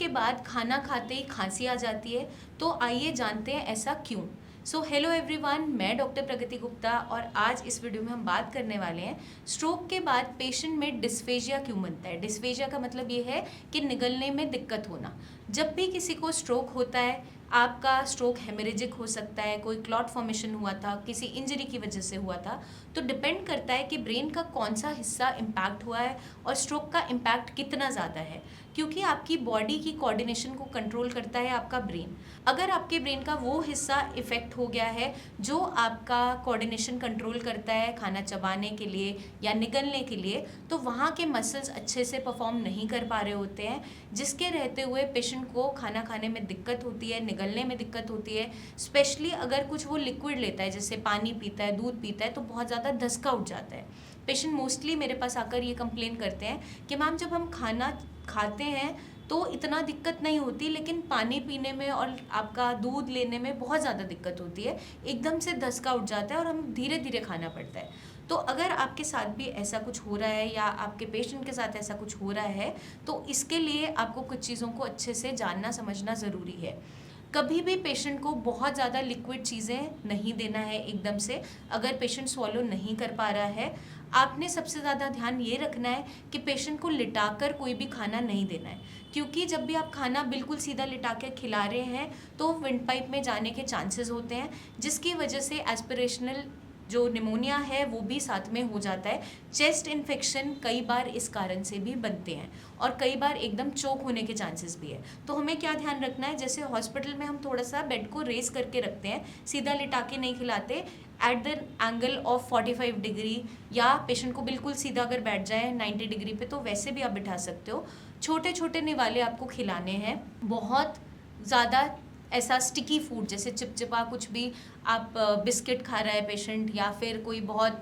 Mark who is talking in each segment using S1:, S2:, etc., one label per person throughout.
S1: के बाद खाना खाते ही खांसी आ जाती है, तो आइए जानते हैं ऐसा क्यों। सो हेलो एवरीवन, मैं डॉक्टर प्रगति गुप्ता और आज इस वीडियो में हम बात करने वाले हैं स्ट्रोक के बाद पेशेंट में डिस्फेजिया क्यों बनता है। डिस्फेजिया का मतलब ये है कि निगलने में दिक्कत होना। जब भी किसी को स्ट्रोक होता है, आपका स्ट्रोक हेमरेजिक हो सकता है, कोई क्लॉट फॉर्मेशन हुआ था, किसी इंजरी की वजह से हुआ था, तो डिपेंड करता है कि ब्रेन का कौन सा हिस्सा इम्पैक्ट हुआ है और स्ट्रोक का इम्पैक्ट कितना ज़्यादा है, क्योंकि आपकी बॉडी की कोऑर्डिनेशन को कंट्रोल करता है आपका ब्रेन। अगर आपके ब्रेन का वो हिस्सा इफेक्ट हो गया है जो आपका कोऑर्डिनेशन कंट्रोल करता है खाना चबाने के लिए या निगलने के लिए, तो वहाँ के मसल्स अच्छे से परफॉर्म नहीं कर पा रहे होते हैं, जिसके रहते हुए पेशेंट को खाना खाने में दिक्कत होती है, निगलने में दिक्कत होती है। स्पेशली अगर कुछ वो लिक्विड लेता है, जैसे पानी पीता है, दूध पीता है, तो बहुत ज़्यादा धसका उठ जाता है। पेशेंट मोस्टली मेरे पास आकर ये कंप्लेन करते हैं कि मैम जब हम खाना खाते हैं तो इतना दिक्कत नहीं होती, लेकिन पानी पीने में और आपका दूध लेने में बहुत ज़्यादा दिक्कत होती है, एकदम से धसका उठ जाता है और हम धीरे धीरे खाना पड़ता है। तो अगर आपके साथ भी ऐसा कुछ हो रहा है या आपके पेशेंट के साथ ऐसा कुछ हो रहा है, तो इसके लिए आपको कुछ चीज़ों को अच्छे से जानना समझना ज़रूरी है। कभी भी पेशेंट को बहुत ज़्यादा लिक्विड चीज़ें नहीं देना है एकदम से। अगर पेशेंट स्वॉलो नहीं कर पा रहा है, आपने सबसे ज़्यादा ध्यान ये रखना है कि पेशेंट को लिटाकर कोई भी खाना नहीं देना है, क्योंकि जब भी आप खाना बिल्कुल सीधा लिटा के खिला रहे हैं तो विंड पाइप में जाने के चांसेस होते हैं, जिसकी वजह से एस्पिरेशनल जो निमोनिया है वो भी साथ में हो जाता है। चेस्ट इन्फेक्शन कई बार इस कारण से भी बनते हैं और कई बार एकदम चोक होने के चांसेस भी है। तो हमें क्या ध्यान रखना है, जैसे हॉस्पिटल में हम थोड़ा सा बेड को रेस करके रखते हैं, सीधा लिटा के नहीं खिलाते, at the angle of 45 degree, या पेशेंट को बिल्कुल सीधा अगर बैठ जाए 90 डिग्री पे तो वैसे भी आप बिठा सकते हो। छोटे छोटे निवाले आपको खिलाने हैं। बहुत ज़्यादा ऐसा स्टिकी फूड जैसे चिपचिपा कुछ भी, आप बिस्किट खा रहा है पेशेंट, या फिर कोई बहुत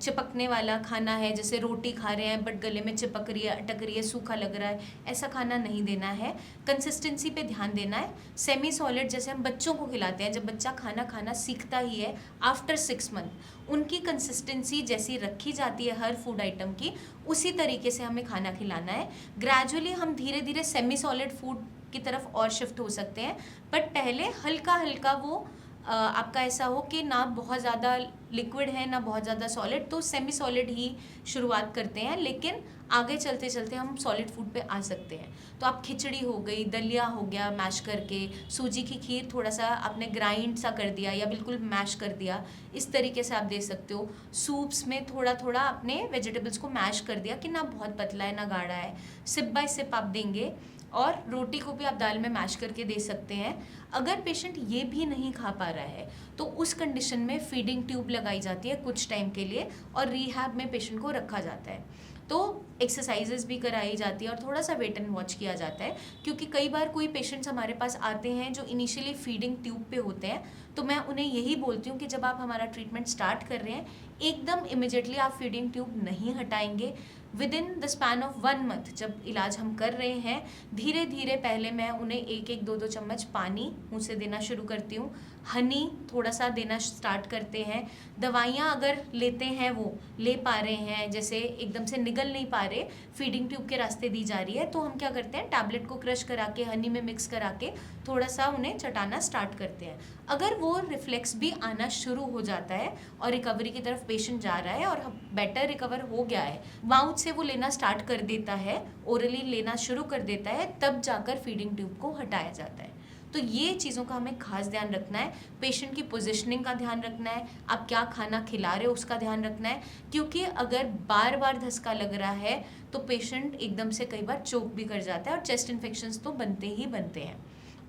S1: चिपकने वाला खाना है, जैसे रोटी खा रहे हैं बट गले में चिपक रही है, अटक रही है, सूखा लग रहा है, ऐसा खाना नहीं देना है। कंसिस्टेंसी पे ध्यान देना है। सेमी सॉलिड जैसे हम बच्चों को खिलाते हैं, जब बच्चा खाना खाना सीखता ही है आफ्टर 6 मंथ, उनकी कंसिस्टेंसी जैसी रखी जाती है हर फूड आइटम की, उसी तरीके से हमें खाना खिलाना है। ग्रेजुअली हम धीरे धीरे सेमी सॉलिड फूड की तरफ और शिफ्ट हो सकते हैं, बट पहले हल्का हल्का वो आपका ऐसा हो कि ना बहुत ज़्यादा लिक्विड है ना बहुत ज़्यादा सॉलिड, तो सेमी सॉलिड ही शुरुआत करते हैं, लेकिन आगे चलते चलते हम सॉलिड फूड पे आ सकते हैं। तो आप खिचड़ी हो गई, दलिया हो गया मैश करके, सूजी की खीर थोड़ा सा आपने ग्राइंड सा कर दिया या बिल्कुल मैश कर दिया, इस तरीके से आप दे सकते हो। सूप्स में थोड़ा थोड़ा आपने वेजिटेबल्स को मैश कर दिया कि ना बहुत पतला है ना गाढ़ा है, सिप बाय सिप आप देंगे। और रोटी को भी आप दाल में मैश करके दे सकते हैं। अगर पेशेंट ये भी नहीं खा पा रहा है तो उस कंडीशन में फीडिंग ट्यूब लगाई जाती है कुछ टाइम के लिए और रिहैब में पेशेंट को रखा जाता है। तो एक्सरसाइजेस भी कराई जाती है और थोड़ा सा वेट एंड वॉच किया जाता है, क्योंकि कई बार कोई पेशेंट्स हमारे पास आते हैं जो इनिशियली फीडिंग ट्यूब पे होते हैं, तो मैं उन्हें यही बोलती हूँ कि जब आप हमारा ट्रीटमेंट स्टार्ट कर रहे हैं, एकदम इमिजिएटली आप फीडिंग ट्यूब नहीं हटाएंगे। With in the span of 1 month जब इलाज हम कर रहे हैं, धीरे धीरे पहले मैं उन्हें 1-1, 2-2 चम्मच पानी मुँह से देना शुरू करती हूँ, हनी थोड़ा सा देना स्टार्ट करते हैं। दवाइयाँ अगर लेते हैं, वो ले पा रहे हैं, जैसे एकदम से निगल नहीं पा रहे, फीडिंग ट्यूब के रास्ते दी जा रही है, तो हम क्या करते हैं, टैबलेट को क्रश करा के हनी में मिक्स करा के थोड़ा सा उन्हें चटाना स्टार्ट करते हैं। अगर वो रिफ्लेक्स भी आना शुरू हो जाता है और रिकवरी की तरफ पेशेंट जा रहा है और बेटर रिकवर हो गया है, माउथ से वो लेना स्टार्ट कर देता है, ओरली लेना शुरू कर देता है, तब जाकर फीडिंग ट्यूब को हटाया जाता है। तो ये चीज़ों का हमें खास ध्यान रखना है। पेशेंट की पोजीशनिंग का ध्यान रखना है, आप क्या खाना खिला रहे हो उसका ध्यान रखना है, क्योंकि अगर बार बार धसका लग रहा है तो पेशेंट एकदम से कई बार चोक भी कर जाता है और चेस्ट इन्फेक्शंस तो बनते ही बनते हैं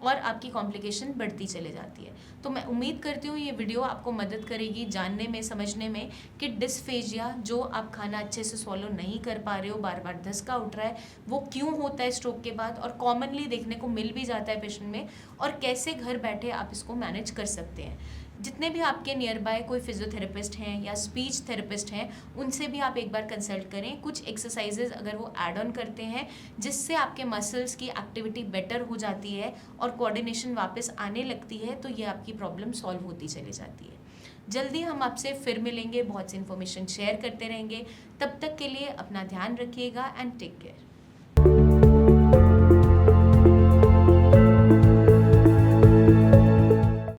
S1: और आपकी कॉम्प्लिकेशन बढ़ती चले जाती है। तो मैं उम्मीद करती हूँ ये वीडियो आपको मदद करेगी जानने में, समझने में कि डिस्फेजिया, जो आप खाना अच्छे से सॉलो नहीं कर पा रहे हो, बार बार धसका उठ रहा है, वो क्यों होता है स्ट्रोक के बाद और कॉमनली देखने को मिल भी जाता है पेशेंट में, और कैसे घर बैठे आप इसको मैनेज कर सकते हैं। जितने भी आपके नियर बाय कोई फिजियोथेरेपिस्ट हैं या स्पीच थेरेपिस्ट हैं, उनसे भी आप एक बार कंसल्ट करें। कुछ एक्सरसाइजेज अगर वो ऐड ऑन करते हैं जिससे आपके मसल्स की एक्टिविटी बेटर हो जाती है और कोऑर्डिनेशन वापस आने लगती है, तो ये आपकी प्रॉब्लम सॉल्व होती चली जाती है। जल्दी हम आपसे फिर मिलेंगे, बहुत सी इन्फॉर्मेशन शेयर करते रहेंगे। तब तक के लिए अपना ध्यान रखिएगा एंड टेक केयर।